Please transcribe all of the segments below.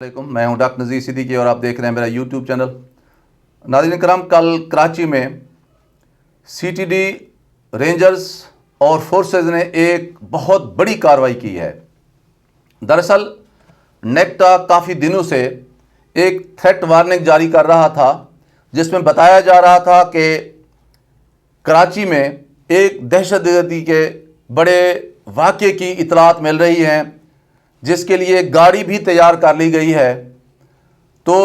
علیکم، میں ہوں ڈاکٹر نذیر صدیقی اور آپ دیکھ رہے ہیں میرا یوٹیوب چینل۔ ناظرین کرام، کل کراچی میں سی ٹی ڈی رینجرز اور فورسز نے ایک بہت بڑی کارروائی کی ہے۔ دراصل نیکٹا کافی دنوں سے ایک تھریٹ وارننگ جاری کر رہا تھا، جس میں بتایا جا رہا تھا کہ کراچی میں ایک دہشت گردی کے بڑے واقعے کی اطلاعات مل رہی ہیں، جس کے لیے گاڑی بھی تیار کر لی گئی ہے۔ تو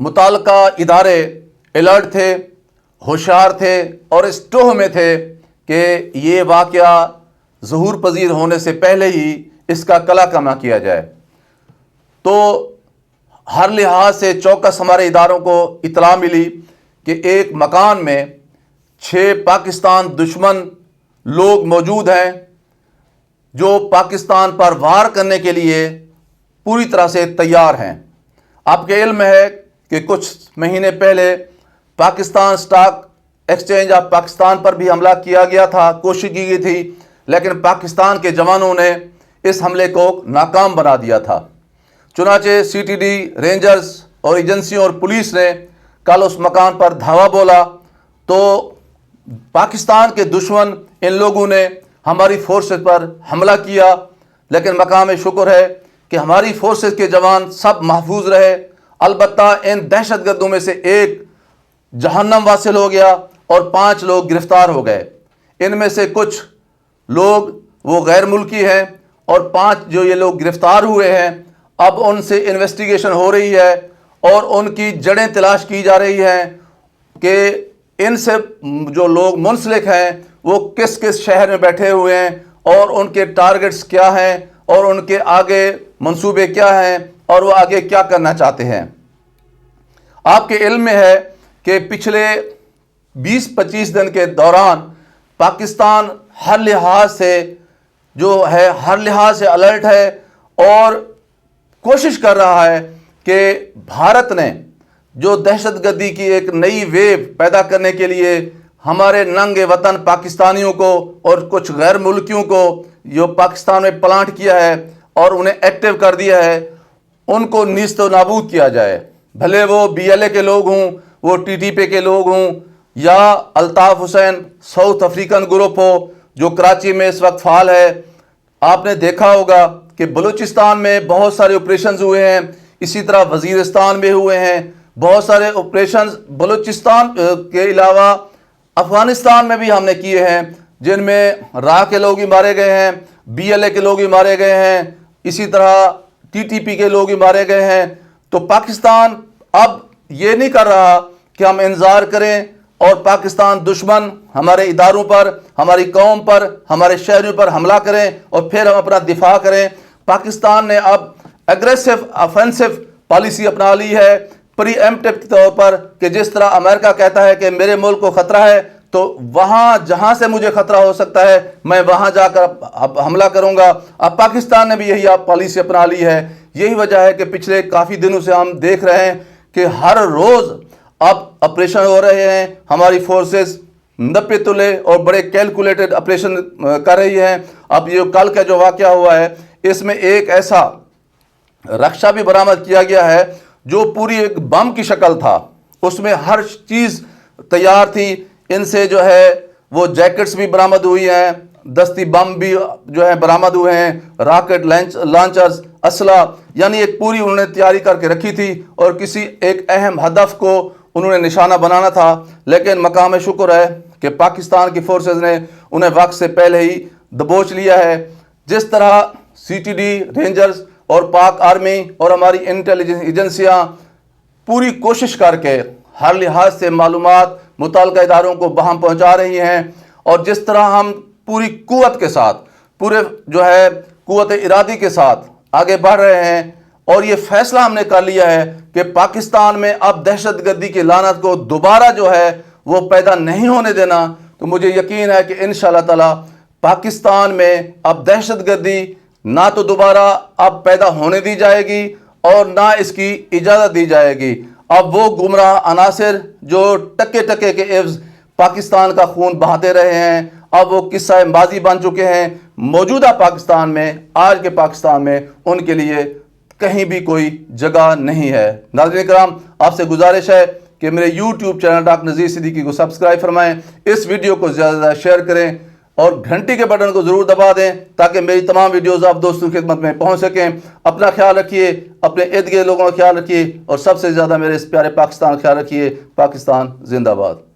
متعلقہ ادارے الرٹ تھے، ہوشیار تھے اور اس ٹوہ میں تھے کہ یہ واقعہ ظہور پذیر ہونے سے پہلے ہی اس کا کلا کما کیا جائے۔ تو ہر لحاظ سے چوکس ہمارے اداروں کو اطلاع ملی کہ ایک مکان میں 6 پاکستان دشمن لوگ موجود ہیں جو پاکستان پر وار کرنے کے لیے پوری طرح سے تیار ہیں۔ آپ کے علم ہے کہ کچھ مہینے پہلے Pakistan stock exchange of Pakistan پر بھی حملہ کیا گیا تھا، کوشش کی گئی تھی، لیکن پاکستان کے جوانوں نے اس حملے کو ناکام بنا دیا تھا۔ چنانچہ سی ٹی ڈی رینجرز اور ایجنسیوں اور پولیس نے کل اس مکان پر دھاوا بولا تو پاکستان کے دشمن ان لوگوں نے ہماری فورسز پر حملہ کیا، لیکن مقام شکر ہے کہ ہماری فورسز کے جوان سب محفوظ رہے۔ البتہ ان دہشت گردوں میں سے ایک جہنم واصل ہو گیا اور 5 لوگ گرفتار ہو گئے۔ ان میں سے کچھ لوگ وہ غیر ملکی ہیں اور 5 جو یہ لوگ گرفتار ہوئے ہیں، اب ان سے انویسٹیگیشن ہو رہی ہے اور ان کی جڑیں تلاش کی جا رہی ہیں کہ ان سے جو لوگ منسلک ہیں وہ کس کس شہر میں بیٹھے ہوئے ہیں اور ان کے ٹارگٹس کیا ہیں اور ان کے آگے منصوبے کیا ہیں اور وہ آگے کیا کرنا چاہتے ہیں۔ آپ کے علم میں ہے کہ پچھلے 20-25 دن کے دوران پاکستان ہر لحاظ سے الرٹ ہے اور کوشش کر رہا ہے کہ بھارت نے جو دہشت گردی کی ایک نئی ویو پیدا کرنے کے لیے ہمارے ننگے وطن پاکستانیوں کو اور کچھ غیر ملکیوں کو جو پاکستان میں پلانٹ کیا ہے اور انہیں ایکٹیو کر دیا ہے، ان کو نیست و نابود کیا جائے۔ بھلے وہ بی ایل اے کے لوگ ہوں، وہ ٹی ٹی پی کے لوگ ہوں، یا Altaf Hussain south African group ہو جو کراچی میں اس وقت فعال ہے۔ آپ نے دیکھا ہوگا کہ بلوچستان میں بہت سارے آپریشنز ہوئے ہیں، اسی طرح وزیرستان میں ہوئے ہیں، بہت سارے آپریشنز بلوچستان کے علاوہ افغانستان میں بھی ہم نے کیے ہیں، جن میں راہ کے لوگ ہی مارے گئے ہیں، بی ایل اے کے لوگ ہی مارے گئے ہیں، اسی طرح ٹی ٹی پی کے لوگ ہی مارے گئے ہیں۔ تو پاکستان اب یہ نہیں کر رہا کہ ہم انتظار کریں اور پاکستان دشمن ہمارے اداروں پر، ہماری قوم پر، ہمارے شہریوں پر حملہ کریں اور پھر ہم اپنا دفاع کریں۔ پاکستان نے اب ایگریسو آفینسو پالیسی اپنا لی ہے، پری ایمپٹیو کے طور پر، کہ جس طرح امریکہ کہتا ہے کہ میرے ملک کو خطرہ ہے تو وہاں جہاں سے مجھے خطرہ ہو سکتا ہے میں وہاں جا کر حملہ کروں گا۔ اب پاکستان نے بھی یہی پالیسی اپنا لی ہے۔ یہی وجہ ہے کہ پچھلے کافی دنوں سے ہم دیکھ رہے ہیں کہ ہر روز اب آپریشن ہو رہے ہیں، ہماری فورسز 90 تلے اور بڑے کیلکولیٹڈ آپریشن کر رہی ہیں۔ اب یہ کل کا جو واقعہ ہوا ہے، اس میں ایک ایسا رکشہ بھی برآمد کیا گیا ہے جو پوری ایک بم کی شکل تھا، اس میں ہر چیز تیار تھی۔ ان سے جو ہے وہ جیکٹس بھی برآمد ہوئی ہیں، دستی بم بھی جو ہے برآمد ہوئے ہیں، راکٹ لانچرز، اسلحہ، یعنی ایک پوری انہوں نے تیاری کر کے رکھی تھی اور کسی ایک اہم ہدف کو انہوں نے نشانہ بنانا تھا۔ لیکن مقام شکر ہے کہ پاکستان کی فورسز نے انہیں وقت سے پہلے ہی دبوچ لیا ہے۔ جس طرح سی ٹی ڈی رینجرز اور پاک آرمی اور ہماری انٹیلیجنس ایجنسیاں پوری کوشش کر کے ہر لحاظ سے معلومات متعلقہ اداروں کو بہم پہنچا رہی ہیں، اور جس طرح ہم پوری قوت کے ساتھ، پورے جو ہے قوت ارادی کے ساتھ آگے بڑھ رہے ہیں، اور یہ فیصلہ ہم نے کر لیا ہے کہ پاکستان میں اب دہشت گردی کی لعنت کو دوبارہ جو ہے وہ پیدا نہیں ہونے دینا۔ تو مجھے یقین ہے کہ انشاءاللہ تعالی پاکستان میں اب دہشت گردی نہ تو دوبارہ اب پیدا ہونے دی جائے گی اور نہ اس کی اجازت دی جائے گی۔ اب وہ گمراہ عناصر جو ٹکے ٹکے کے عوض پاکستان کا خون بہاتے رہے ہیں، اب وہ قصہ ماضی بن چکے ہیں۔ موجودہ پاکستان میں، آج کے پاکستان میں ان کے لیے کہیں بھی کوئی جگہ نہیں ہے۔ ناظرین کرام، آپ سے گزارش ہے کہ میرے YouTube channel doctor Nazir Siddiqui کو سبسکرائب فرمائیں، اس ویڈیو کو زیادہ سے زیادہ شیئر کریں اور گھنٹی کے بٹن کو ضرور دبا دیں تاکہ میری تمام ویڈیوز آپ دوستوں کی خدمت میں پہنچ سکیں۔ اپنا خیال رکھیے، اپنے ارد گرد لوگوں کا خیال رکھیے اور سب سے زیادہ میرے اس پیارے پاکستان کا خیال رکھیے۔ پاکستان زندہ باد۔